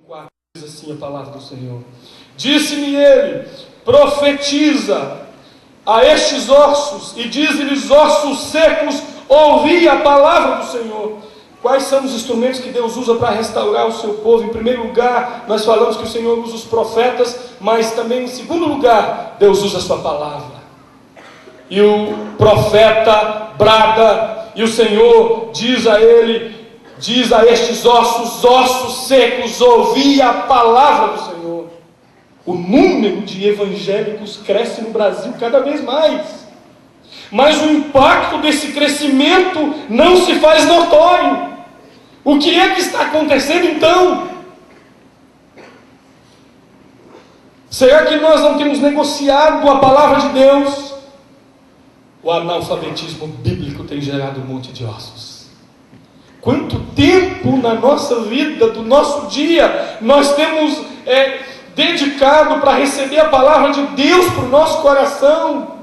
4 diz assim a palavra do Senhor: disse-me ele, profetiza a estes ossos, e diz-lhes, ossos secos, ouvi a palavra do Senhor. Quais são os instrumentos que Deus usa para restaurar o seu povo? Em primeiro lugar, nós falamos que o Senhor usa os profetas, mas também em segundo lugar, Deus usa a sua palavra. E o profeta brada, e o Senhor diz a ele, diz a estes ossos, ossos secos, ouvi a palavra do Senhor. O número de evangélicos cresce no Brasil cada vez mais, mas o impacto desse crescimento não se faz notório. O que é que está acontecendo então? Será que nós não temos negociado a palavra de Deus? O analfabetismo bíblico tem gerado um monte de ossos. Quanto tempo na nossa vida, do nosso dia, nós temos dedicado para receber a palavra de Deus para o nosso coração?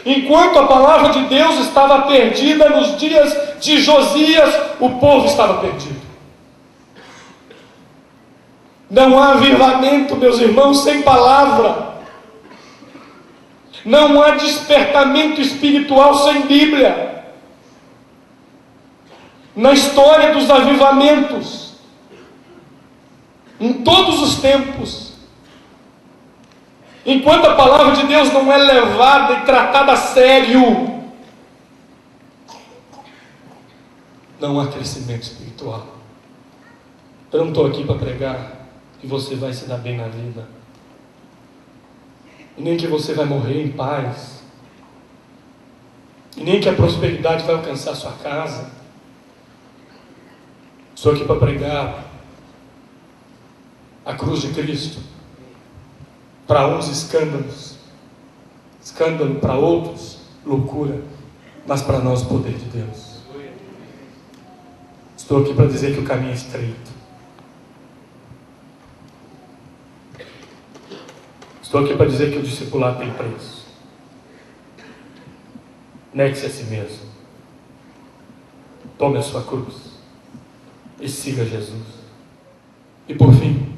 Enquanto a palavra de Deus estava perdida nos dias de Josias, o povo estava perdido. Não há avivamento, meus irmãos, sem palavra. Não há despertamento espiritual sem Bíblia. Na história dos avivamentos, em todos os tempos, enquanto a palavra de Deus não é levada e tratada a sério, não há crescimento espiritual. Eu não estou aqui para pregar que você vai se dar bem na vida, e nem que você vai morrer em paz, e nem que a prosperidade vai alcançar a sua casa. Estou aqui para pregar a cruz de Cristo. Para uns escândalo, para outros loucura, mas para nós o poder de Deus. Estou aqui para dizer que o caminho é estreito. Estou aqui para dizer que o discipulado tem preço. Negue-se a si mesmo. Tome a sua cruz e siga Jesus. E por fim,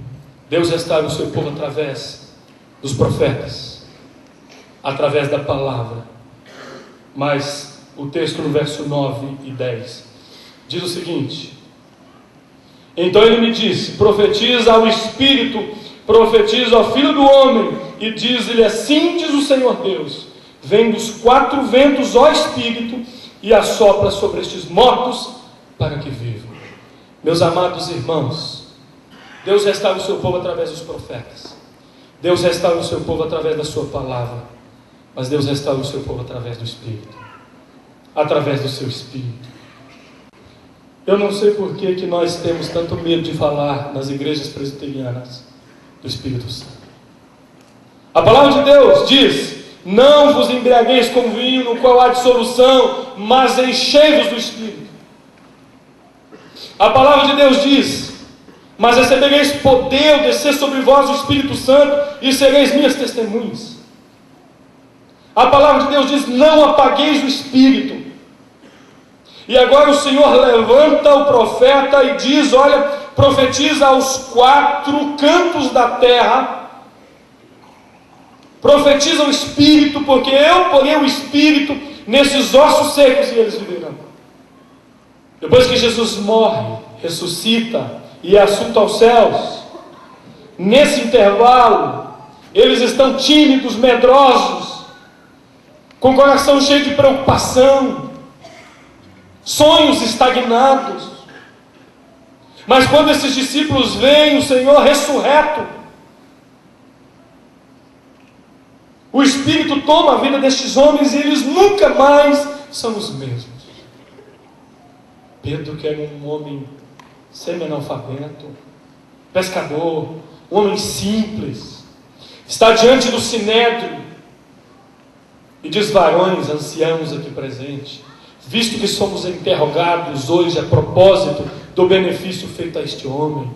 Deus restaura o seu povo através dos profetas, através da palavra. Mas o texto no verso 9 e 10 diz o seguinte: então ele me disse, profetiza ao Espírito, profetiza ao Filho do Homem, e diz-lhe, assim diz o Senhor Deus, vem dos 4 ventos, ó Espírito, e assopra sobre estes mortos, para que vivam. Meus amados irmãos, Deus restaura o seu povo através dos profetas, Deus restaura o seu povo através da sua palavra, mas Deus restaura o seu povo através do Espírito, através do seu Espírito. Eu não sei por que nós temos tanto medo de falar nas igrejas presbiterianas do Espírito Santo. A palavra de Deus diz, não vos embriagueis com vinho no qual há dissolução, mas enchei-vos do Espírito. A palavra de Deus diz, mas recebereis poder ao descer sobre vós o Espírito Santo, e sereis minhas testemunhas. A palavra de Deus diz, não apagueis o Espírito. E agora o Senhor levanta o profeta e diz, olha, profetiza aos 4 cantos da terra, profetiza o Espírito, porque eu porei o Espírito nesses ossos secos e eles viverão. Depois que Jesus morre, ressuscita e é assunto aos céus, nesse intervalo, eles estão tímidos, medrosos, com o coração cheio de preocupação, sonhos estagnados. Mas quando esses discípulos veem o Senhor ressurreto, o Espírito toma a vida destes homens e eles nunca mais são os mesmos. Pedro, que era um homem semi-analfabeto, pescador, um homem simples, está diante do sinédrio e diz, varões, anciãos aqui presentes, visto que somos interrogados hoje a propósito do benefício feito a este homem,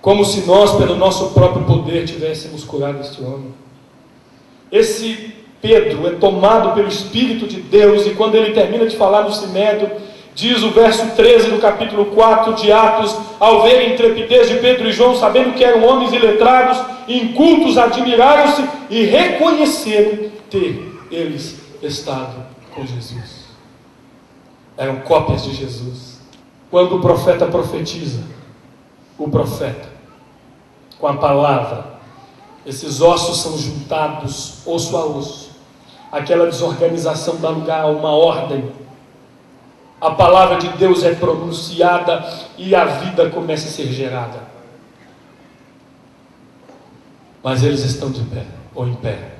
como se nós, pelo nosso próprio poder, tivéssemos curado este homem. Esse Pedro é tomado pelo Espírito de Deus, e quando ele termina de falar no sinédrio, Diz o verso 13 do capítulo 4 de Atos: ao verem a intrepidez de Pedro e João, sabendo que eram homens iletrados, incultos, admiraram-se e reconheceram ter eles estado com Jesus. Eram cópias de Jesus. Quando o profeta profetiza, o profeta, com a palavra, esses ossos são juntados, osso a osso. Aquela desorganização dá lugar a uma ordem. A palavra de Deus é pronunciada e a vida começa a ser gerada. Mas eles estão de pé, ou em pé,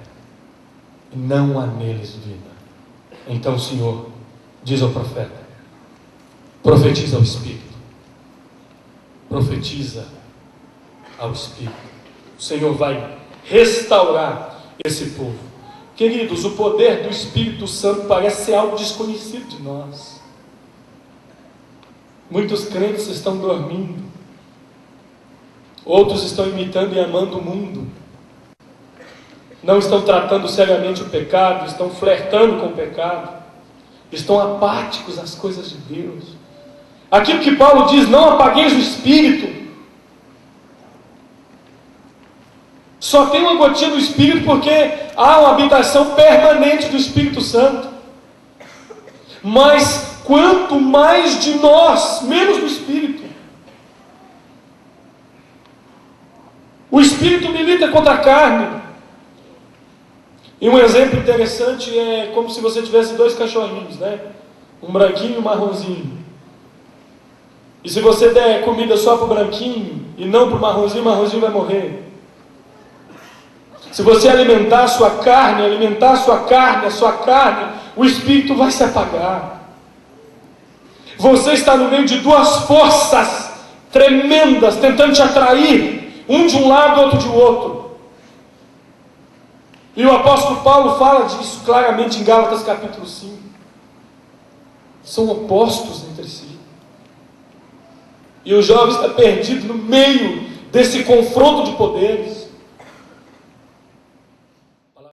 e não há neles vida. Então o Senhor diz ao profeta: profetiza ao Espírito. Profetiza ao Espírito. O Senhor vai restaurar esse povo. Queridos, o poder do Espírito Santo parece ser algo desconhecido de nós. Muitos crentes estão dormindo. Outros estão imitando e amando o mundo. Não estão tratando seriamente o pecado, estão flertando com o pecado. Estão apáticos às coisas de Deus. Aquilo que Paulo diz: não apagueis o Espírito. Só tem uma gotinha do Espírito porque há uma habitação permanente do Espírito Santo. Mas quanto mais de nós, menos do Espírito. O Espírito milita contra a carne. E um exemplo interessante é como se você tivesse dois cachorrinhos, né? Um branquinho e um marronzinho. E se você der comida só para o branquinho e não para o marronzinho vai morrer. Se você alimentar a sua carne, o Espírito vai se apagar. Você está no meio de duas forças tremendas, tentando te atrair, um de um lado, outro de outro. E o apóstolo Paulo fala disso claramente em Gálatas capítulo 5. São opostos entre si. E o jovem está perdido no meio desse confronto de poderes.